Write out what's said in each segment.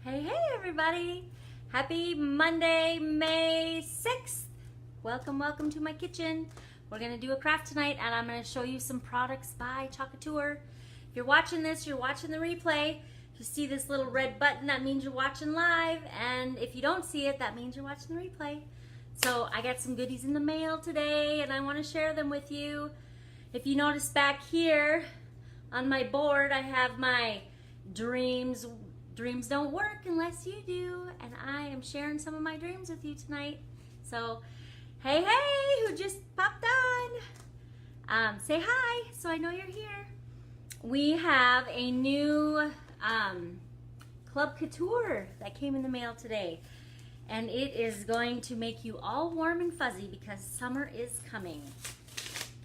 Hey everybody! Happy Monday, May 6th! Welcome to my kitchen. We're gonna do a craft tonight and I'm gonna show you some products by Couture. If you're watching this, you're watching the replay. If you see this little red button, that means you're watching live, and if you don't see it, that means you're watching the replay. So I got some goodies in the mail today and I want to share them with you. If you notice back here on my board, I have my dreams. Dreams don't work unless you do, and I am sharing some of my dreams with you tonight. So, hey, who just popped on? Say hi so I know you're here. We have a new Club Couture that came in the mail today, and it is going to make you all warm and fuzzy because summer is coming.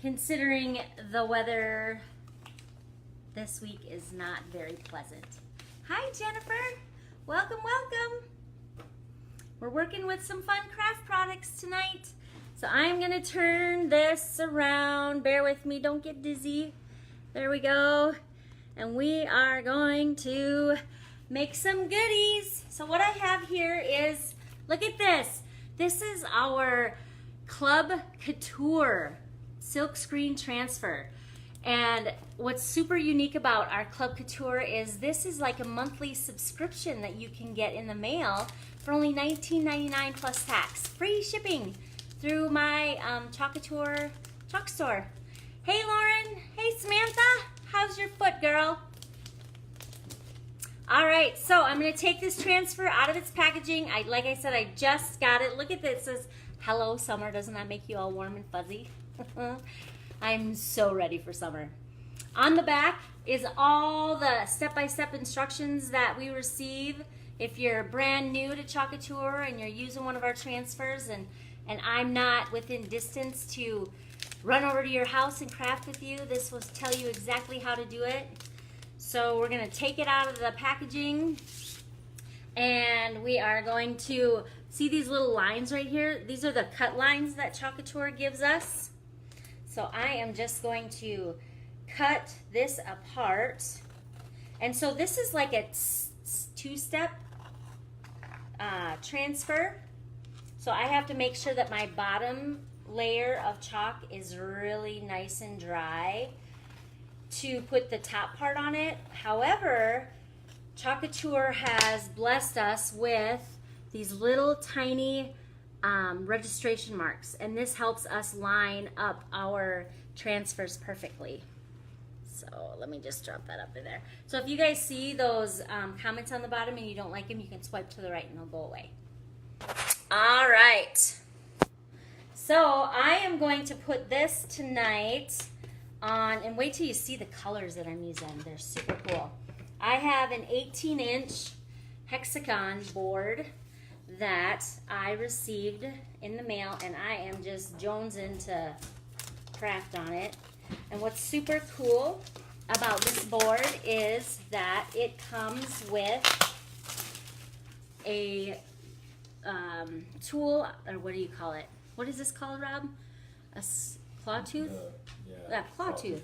Considering the weather this week is not very pleasant. Hi Jennifer, welcome. We're working with some fun craft products tonight. So I'm gonna turn this around, bear with me, don't get dizzy. There we go. And we are going to make some goodies. So what I have here is, look at this. This is our Club Couture silk screen transfer. And what's super unique about our Club Couture is this is like a monthly subscription that you can get in the mail for only $19.99 plus tax. Free shipping through my Couture chalk store. Hey Lauren, hey Samantha, how's your foot, girl? All right, so I'm gonna take this transfer out of its packaging. Like I said, I just got it. Look at this, it says, hello summer. Doesn't that make you all warm and fuzzy? I'm so ready for summer. On the back is all the step-by-step instructions that we receive if you're brand new to Couture and you're using one of our transfers and I'm not within distance to run over to your house and craft with you. This will tell you exactly how to do it. So we're gonna take it out of the packaging and we are going to see these little lines right here. These are the cut lines that Couture gives us. So I am just going to cut this apart. And so this is like a two-step transfer. So I have to make sure that my bottom layer of chalk is really nice and dry to put the top part on it. However, Couture has blessed us with these little tiny registration marks, and this helps us line up our transfers perfectly. So let me just drop that up in there. So if you guys see those comments on the bottom and you don't like them, you can swipe to the right and they'll go away. All right, so I am going to put this tonight on, and wait till you see the colors that I'm using. They're super cool. I have an 18-inch hexagon board that I received in the mail, and I am just jonesing to craft on it. And what's super cool about this board is that it comes with a tool, or what do you call it? What is this called, Rob? A claw tooth? Yeah, claw tooth.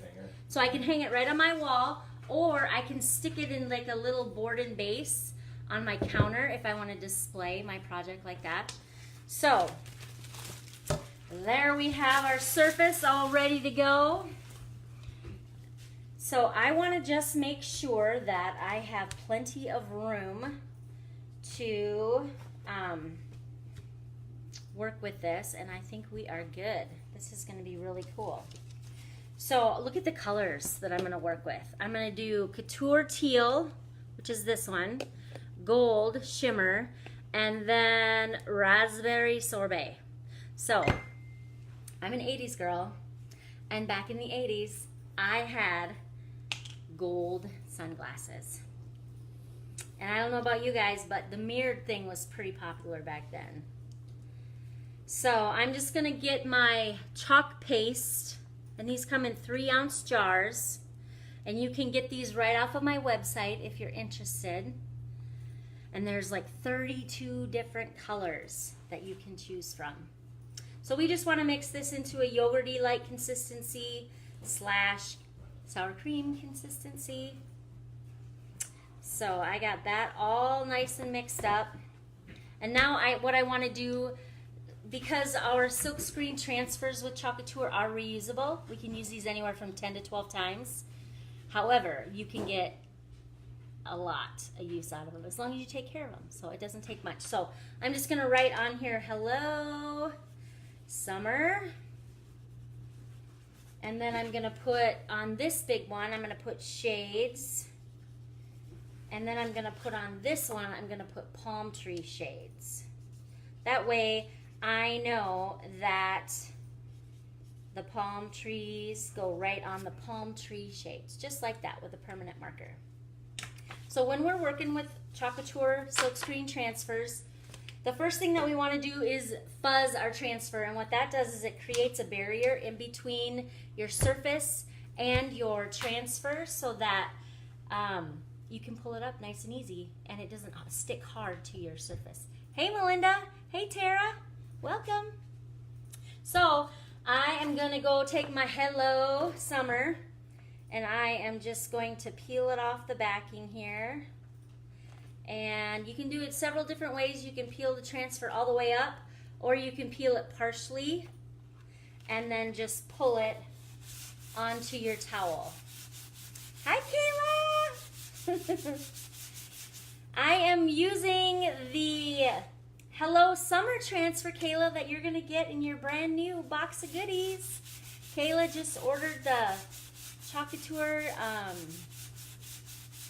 So I can hang it right on my wall, or I can stick it in like a little board and base on my counter if I want to display my project like that. So there we have our surface all ready to go. So I want to just make sure that I have plenty of room to work with this, and I think we are good. This is going to be really cool. So look at the colors that I'm going to work with. I'm going to do Couture Teal, which is this one, Gold Shimmer, and then Raspberry Sorbet. So I'm an 80s girl, and back in the 80s I had gold sunglasses. And I don't know about you guys, but the mirrored thing was pretty popular back then. So I'm just gonna get my chalk paste, and these come in 3-ounce jars, and you can get these right off of my website if you're interested. And there's like 32 different colors that you can choose from. So we just want to mix this into a yogurty-like consistency / sour cream consistency. So I got that all nice and mixed up. And now what I want to do, because our silk screen transfers with Couture are reusable, we can use these anywhere from 10 to 12 times. However, you can get a lot of use out of them as long as you take care of them. So it doesn't take much. So I'm just going to write on here, hello, summer. And then I'm going to put on this big one, I'm going to put shades. And then I'm going to put on this one, I'm going to put palm tree shades. That way I know that the palm trees go right on the palm tree shades, just like that with a permanent marker. So when we're working with Couture silkscreen transfers, the first thing that we want to do is fuzz our transfer. And what that does is it creates a barrier in between your surface and your transfer so that you can pull it up nice and easy and it doesn't stick hard to your surface. Hey Melinda, hey Tara, welcome. So I am going to go take my Hello Summer and I am just going to peel it off the backing here. And you can do it several different ways. You can peel the transfer all the way up, or you can peel it partially and then just pull it onto your towel. Hi Kayla! I am using the Hello Summer transfer, Kayla, that you're going to get in your brand new box of goodies. Kayla just ordered the Couture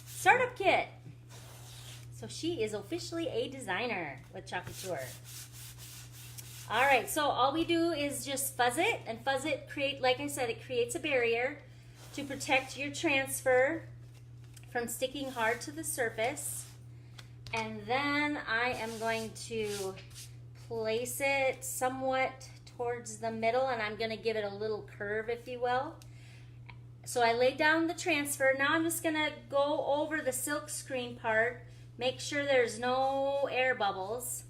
startup kit. So she is officially a designer with Couture. All right, so all we do is just fuzz it, and fuzz it, like I said, it creates a barrier to protect your transfer from sticking hard to the surface. And then I am going to place it somewhat towards the middle, and I'm going to give it a little curve, if you will. So I laid down the transfer. Now I'm just going to go over the silk screen part. Make sure there's no air bubbles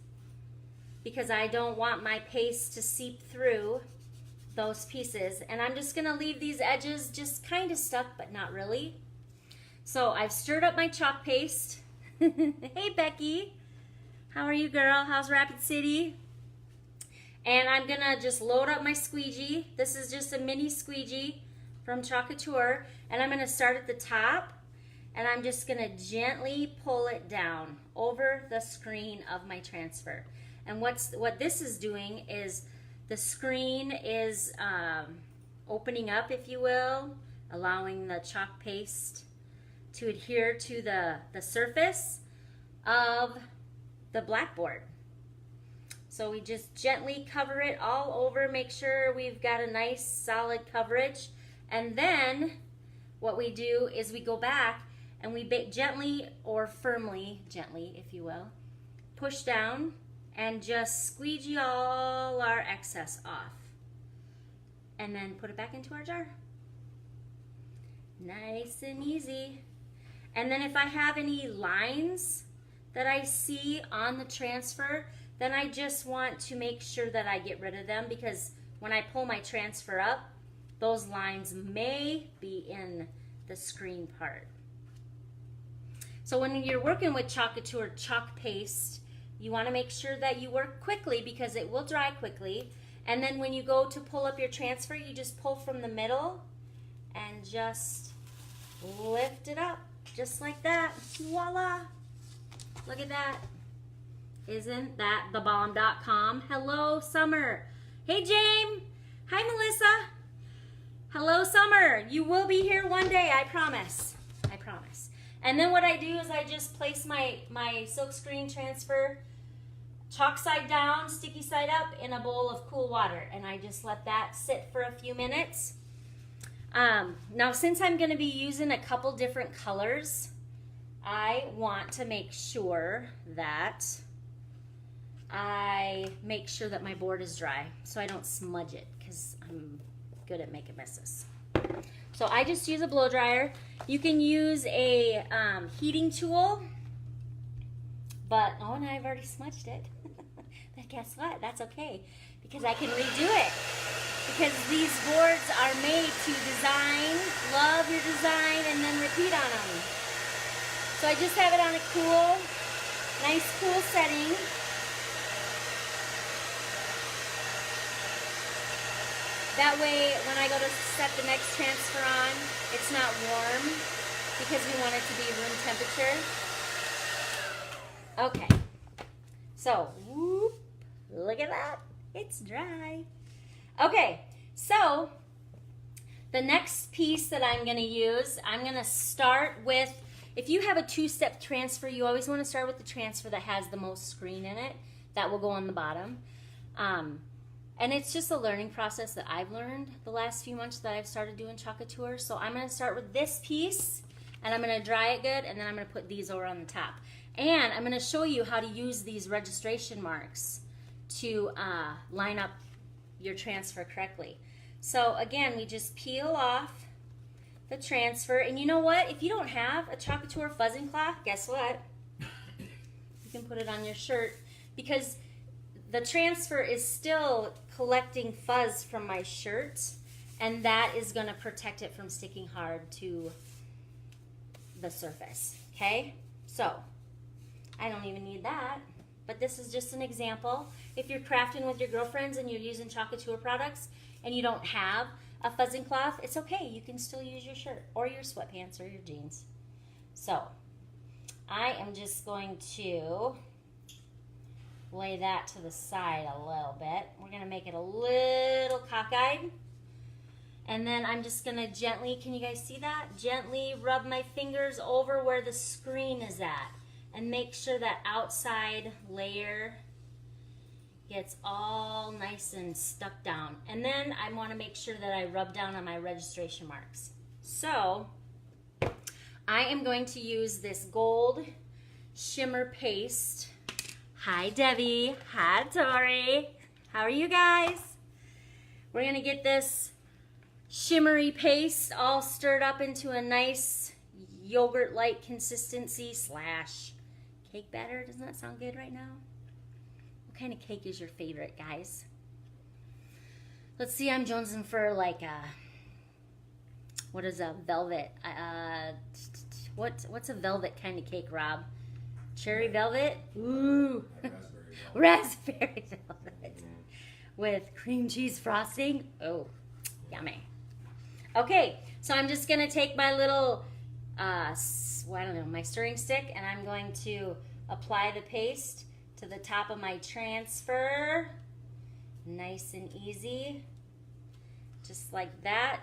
because I don't want my paste to seep through those pieces. And I'm just going to leave these edges just kind of stuck, but not really. So I've stirred up my chalk paste. Hey Becky, how are you girl? How's Rapid City? And I'm going to just load up my squeegee. This is just a mini squeegee from Couture. And I'm going to start at the top. And I'm just going to gently pull it down over the screen of my transfer. And what this is doing is the screen is opening up, if you will, allowing the chalk paste to adhere to the surface of the blackboard. So we just gently cover it all over, make sure we've got a nice solid coverage. And then what we do is we go back and we gently or firmly, gently if you will, push down and just squeegee all our excess off. And then put it back into our jar. Nice and easy. And then if I have any lines that I see on the transfer, then I just want to make sure that I get rid of them, because when I pull my transfer up, those lines may be in the screen part. So when you're working with Couture chalk paste, you want to make sure that you work quickly because it will dry quickly. And then when you go to pull up your transfer, you just pull from the middle and just lift it up just like that. Voila! Look at that. Isn't that thebomb.com? Hello, Summer. Hey, James. Hi, Melissa. Hello, Summer. You will be here one day, I promise. I promise. And then what I do is I just place my silkscreen transfer chalk side down, sticky side up in a bowl of cool water. And I just let that sit for a few minutes. Now, since I'm going to be using a couple different colors, I want to make sure that I make sure that my board is dry so I don't smudge it, because I'm good at making messes. So I just use a blow dryer. You can use a heating tool, but oh, and I've already smudged it. But guess what? That's okay, because I can redo it. Because these boards are made to design, love your design, and then repeat on them. So I just have it on a cool, nice cool setting. That way, when I go to set the next transfer on, it's not warm because we want it to be room temperature. Okay, so whoop, look at that, it's dry. Okay, so the next piece that I'm gonna use, I'm gonna start with, if you have a two-step transfer, you always wanna start with the transfer that has the most screen in it. That will go on the bottom. And it's just a learning process that I've learned the last few months that I've started doing Couture. So I'm gonna start with this piece, and I'm gonna dry it good, and then I'm gonna put these over on the top. And I'm gonna show you how to use these registration marks to line up your transfer correctly. So again, we just peel off the transfer, and you know what? If you don't have a Couture fuzzing cloth, guess what? You can put it on your shirt, because the transfer is still collecting fuzz from my shirt, and that is going to protect it from sticking hard to the surface, okay? So, I don't even need that, but this is just an example. If you're crafting with your girlfriends and you're using Couture products and you don't have a fuzzing cloth, it's okay. You can still use your shirt or your sweatpants or your jeans. So, I am just going to lay that to the side a little bit. We're gonna make it a little cockeyed. And then I'm just gonna gently, can you guys see that? Gently rub my fingers over where the screen is at and make sure that outside layer gets all nice and stuck down. And then I wanna make sure that I rub down on my registration marks. So, I am going to use this gold shimmer paste. Hi Debbie, hi Tori, how are you guys? We're gonna get this shimmery paste all stirred up into a nice yogurt-like consistency slash cake batter. Doesn't that sound good right now? What kind of cake is your favorite, guys? Let's see, I'm jonesing for like a, what is a velvet? What's a velvet kind of cake, Rob? Cherry velvet? Ooh. Raspberry velvet. With cream cheese frosting. Oh, yummy. Okay, so I'm just going to take my little, I don't know, my stirring stick, and I'm going to apply the paste to the top of my transfer. Nice and easy. Just like that.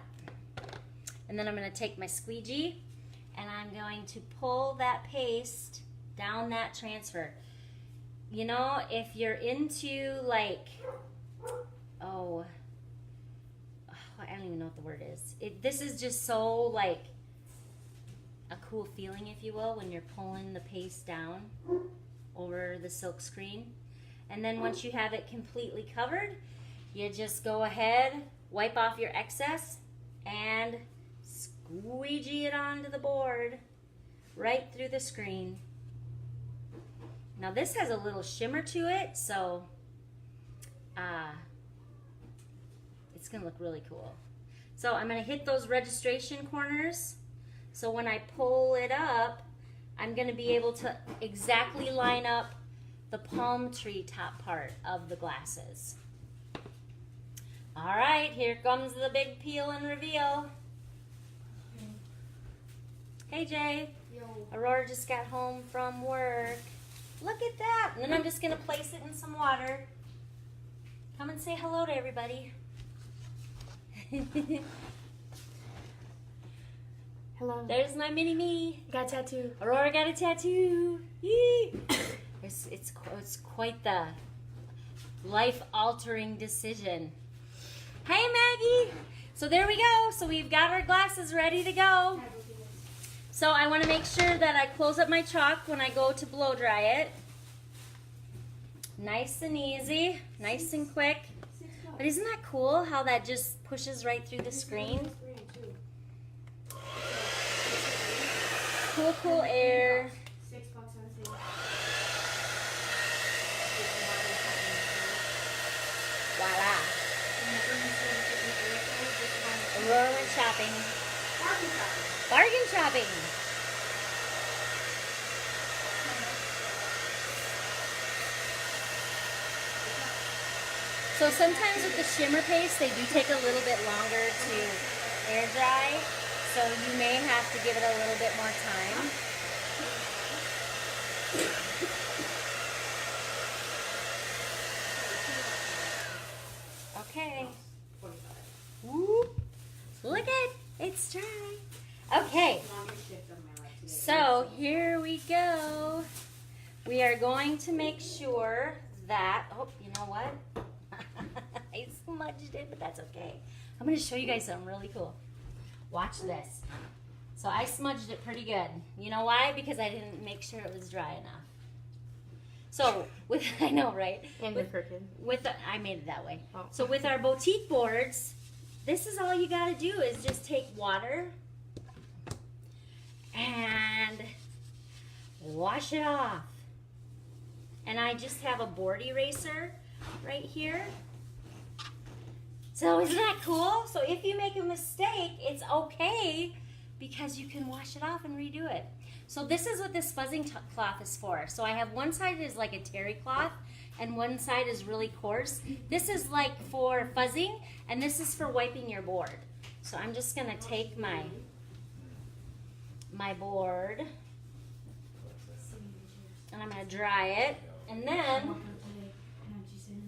And then I'm going to take my squeegee, and I'm going to pull that paste down that transfer. You know, if you're into like, I don't even know what the word is. This is just so like a cool feeling, if you will, when you're pulling the paste down over the silk screen. And then once you have it completely covered, you just go ahead, wipe off your excess, and squeegee it onto the board right through the screen. Now this has a little shimmer to it, so it's gonna look really cool. So I'm gonna hit those registration corners, so when I pull it up, I'm gonna be able to exactly line up the palm tree top part of the glasses. All right, here comes the big peel and reveal. Hey Jay. Yo. Aurora just got home from work. Look at that. And then I'm just going to place it in some water. Come and say hello to everybody. Hello. There's my mini me. Got a tattoo. Aurora got a tattoo. Yee. It's quite the life-altering decision. Hey Maggie. So there we go. So we've got our glasses ready to go. So I want to make sure that I close up my chalk when I go to blow dry it. Nice and easy, nice and quick. But isn't that cool how that just pushes right through the screen? Cool, cool air. $6 on sale. Voila. Aurora went shopping. Bargain shopping. So sometimes with the shimmer paste, they do take a little bit longer to air dry. So you may have to give it a little bit more time. Okay. Woo. Look at it's dry. Okay. So here we go. We are going to make sure that, oh, you know what? I smudged it, but that's okay. I'm going to show you guys something really cool. Watch this. So I smudged it pretty good. You know why? Because I didn't make sure it was dry enough. So with, I know, right? And I made it that way. Oh. So with our boutique boards, this is all you got to do is just take water and wash it off. And I just have a board eraser right here. So isn't that cool? So if you make a mistake, it's okay because you can wash it off and redo it. So this is what this fuzzing cloth is for. So I have one side is like a terry cloth and one side is really coarse. This is like for fuzzing and this is for wiping your board. So I'm just gonna take my board and I'm gonna dry it. And then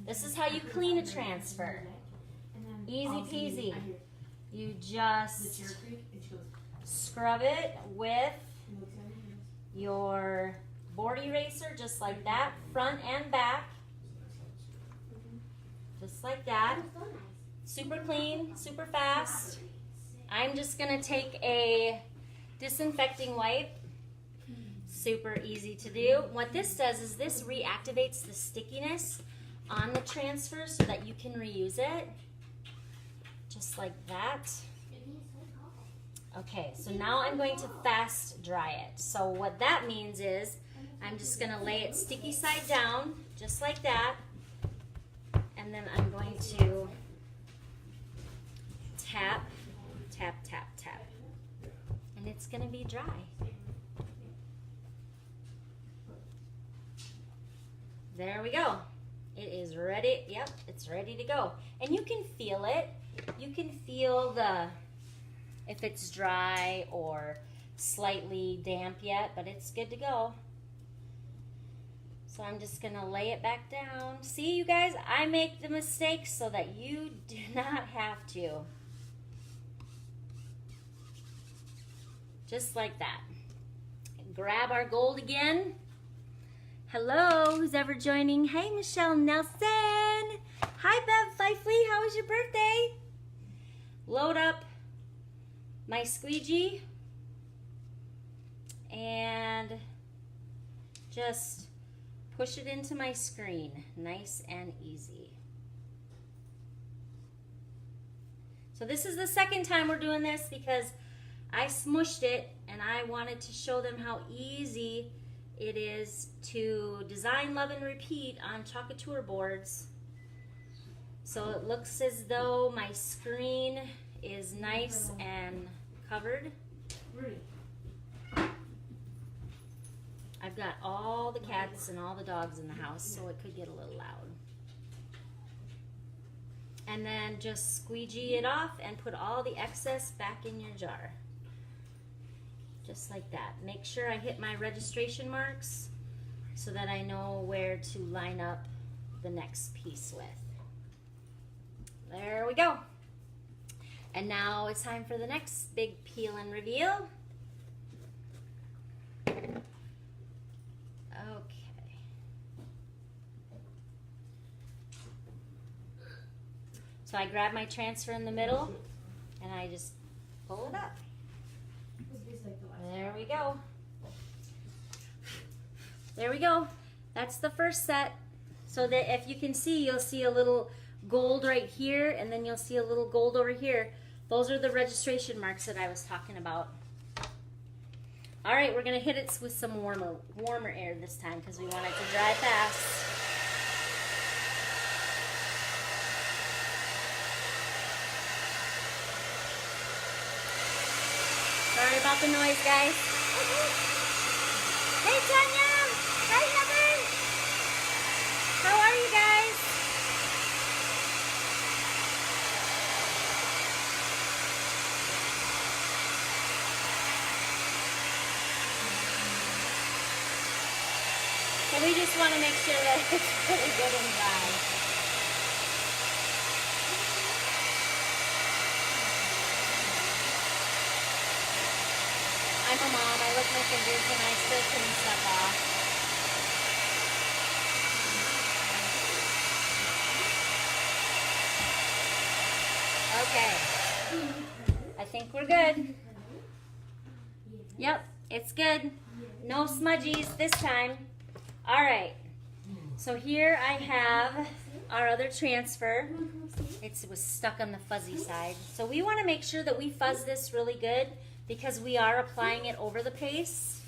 this is how you clean a transfer. Easy peasy. You just scrub it with your board eraser just like that, front and back. Just like that. Super clean, super fast. I'm just gonna take a disinfecting wipe. Super easy to do. What this does is this reactivates the stickiness on the transfer so that you can reuse it. Just like that. Okay, so now I'm going to fast dry it. So what that means is I'm just going to lay it sticky side down, just like that. And then I'm going to tap, tap, tap, tap. And it's going to be dry. There we go. It is ready. Yep, it's ready to go. And you can feel it. You can feel if it's dry or slightly damp yet, but it's good to go. So I'm just gonna lay it back down. See, you guys, I make the mistakes so that you do not have to. Just like that. Grab our gold again. Hello, who's ever joining? Hey, Michelle Nelson. Hi, Bev Fifley. How was your birthday? Load up my squeegee and just push it into my screen. Nice and easy. So this is the second time we're doing this because I smushed it and I wanted to show them how easy it is to design, love, and repeat on Couture boards. So it looks as though my screen is nice and covered. I've got all the cats and all the dogs in the house, so it could get a little loud. And then just squeegee it off and put all the excess back in your jar. Just like that. Make sure I hit my registration marks so that I know where to line up the next piece with. There we go. And now it's time for the next big peel and reveal. Okay. So I grab my transfer in the middle and I just pull it up. There we go. There we go. That's the first set. So that if you can see, you'll see a little gold right here and then you'll see a little gold over here. Those are the registration marks that I was talking about. All right, we're gonna hit it with some warmer air this time because we want it to dry fast. Sorry about the noise, guys. Hey, Tanya. Hi, Heather. How are you guys? And we just want to make sure that it's really good and dry. I'm a mom. I lick my fingers and I still clean stuff off. Okay. I think we're good. Yep, it's good. No smudgies this time. All right. So here I have our other transfer. It was stuck on the fuzzy side. So we want to make sure that we fuzz this really good because we are applying it over the paste.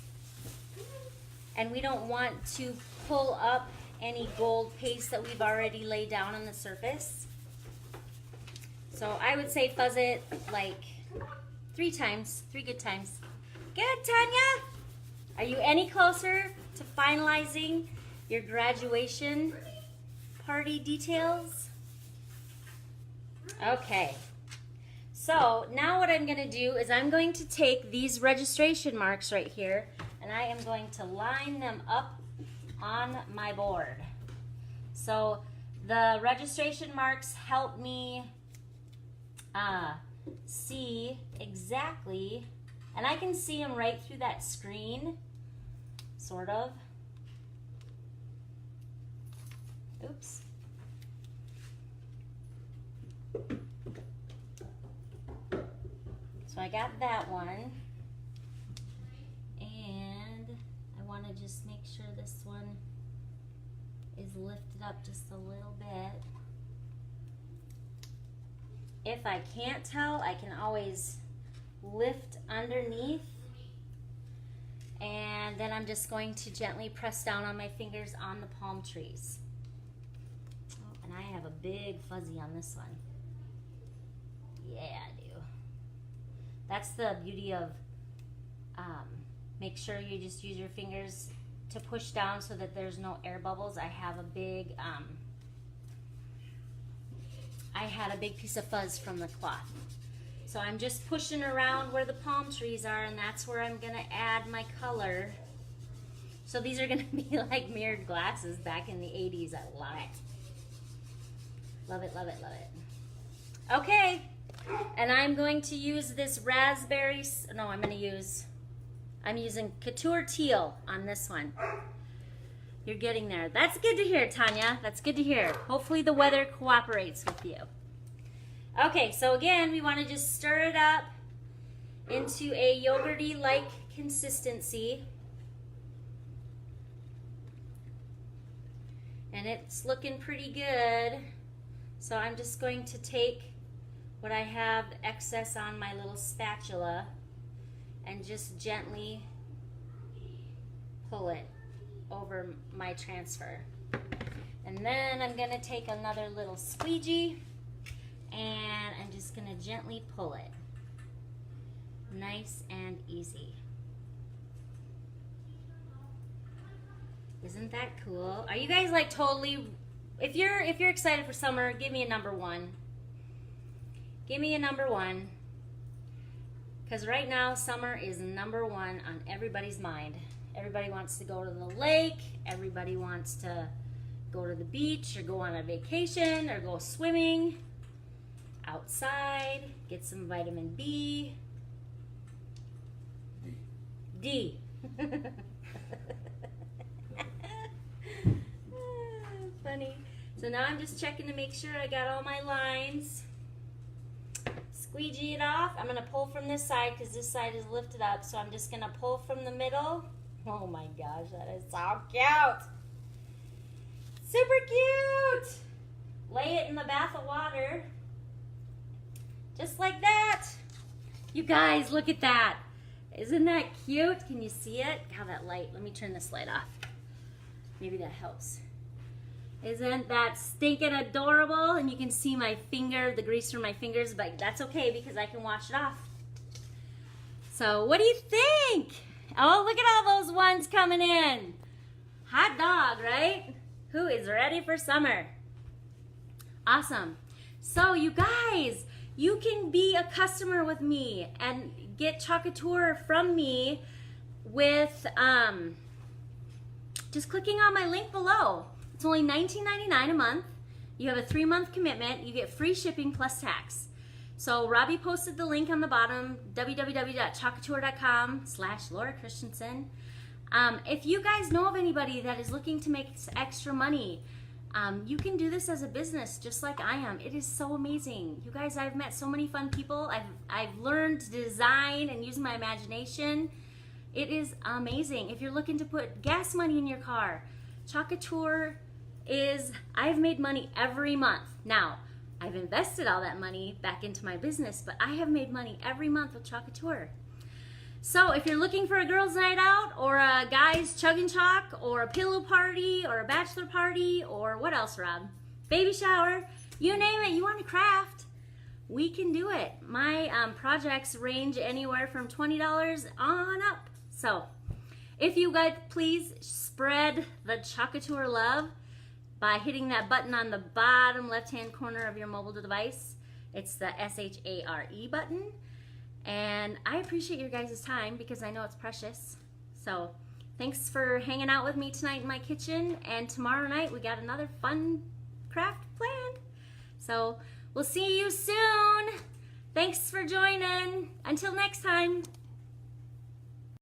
And we don't want to pull up any gold paste that we've already laid down on the surface. So I would say fuzz it like 3 times, 3 good times. Good, Tanya. Are you any closer to finalizing your graduation party details? Okay. So now what I'm going to do is I'm going to take these registration marks right here and I am going to line them up on my board. So the registration marks help me see exactly, and I can see them right through that screen, sort of. Oops. So I got that one, and I want to just make sure this one is lifted up just a little bit. If I can't tell, I can always lift underneath, and then I'm just going to gently press down on my fingers on the palm trees. Oh, and I have a big fuzzy on this one. Yeah, I do. That's the beauty of make sure you just use your fingers to push down so that there's no air bubbles. I have a big I had a big piece of fuzz from the cloth. So I'm just pushing around where the palm trees are, and that's where I'm gonna add my color. So these are gonna be like mirrored glasses back in the 80s. I love it. Love it, love it, love it. Okay, and I'm going to use this raspberry, no, I'm using Couture Teal on this one. You're getting there. That's good to hear, Tanya. That's good to hear. Hopefully the weather cooperates with you. Okay, so again, we want to just stir it up into a yogurty-like consistency. And it's looking pretty good. So I'm just going to take what I have excess on my little spatula and just gently pull it over my transfer. And then I'm gonna take another little squeegee and I'm just gonna gently pull it. Nice and easy. Isn't that cool? Are you guys like totally, if you're excited for summer, give me a number 1. Give me a number 1. Because right now summer is number 1 on everybody's mind. Everybody wants to go to the lake, everybody wants to go to the beach or go on a vacation or go swimming outside, get some vitamin B. D. Funny. So now I'm just checking to make sure I got all my lines. Squeegee it off. I'm going to pull from this side because this side is lifted up. So I'm just going to pull from the middle. Oh my gosh, that is so cute. Super cute. Lay it in the bath of water. Just like that. You guys, look at that. Isn't that cute? Can you see it? God, that light. Let me turn this light off. Maybe that helps. Isn't that stinking adorable? And you can see my finger, the grease from my fingers, but that's okay because I can wash it off. So what do you think? Oh, look at all those ones coming in. Hot dog, right? Who is ready for summer? Awesome. So you guys, you can be a customer with me and get Couture from me with just clicking on my link below. It's only $19.99 a month. You have a 3-month commitment. You get free shipping plus tax. So Robbie posted the link on the bottom, www.chocouture.com/Laura Christensen. If you guys know of anybody that is looking to make extra money, you can do this as a business just like I am. It is so amazing. You guys, I've met so many fun people. I've learned to design and use my imagination. It is amazing. If you're looking to put gas money in your car, Couture is, I've made money every month. Now, I've invested all that money back into my business, but I have made money every month with Couture. So if you're looking for a girls' night out, or a guys' chug and chalk, or a pillow party, or a bachelor party, or what else, Rob? Baby shower, you name it, you want to craft, we can do it. My projects range anywhere from $20 on up. So if you guys, please spread the Couture love by hitting that button on the bottom left-hand corner of your mobile device. It's the SHARE button. And I appreciate your guys' time because I know it's precious. So thanks for hanging out with me tonight in my kitchen. And tomorrow night we got another fun craft planned. So we'll see you soon. Thanks for joining. Until next time.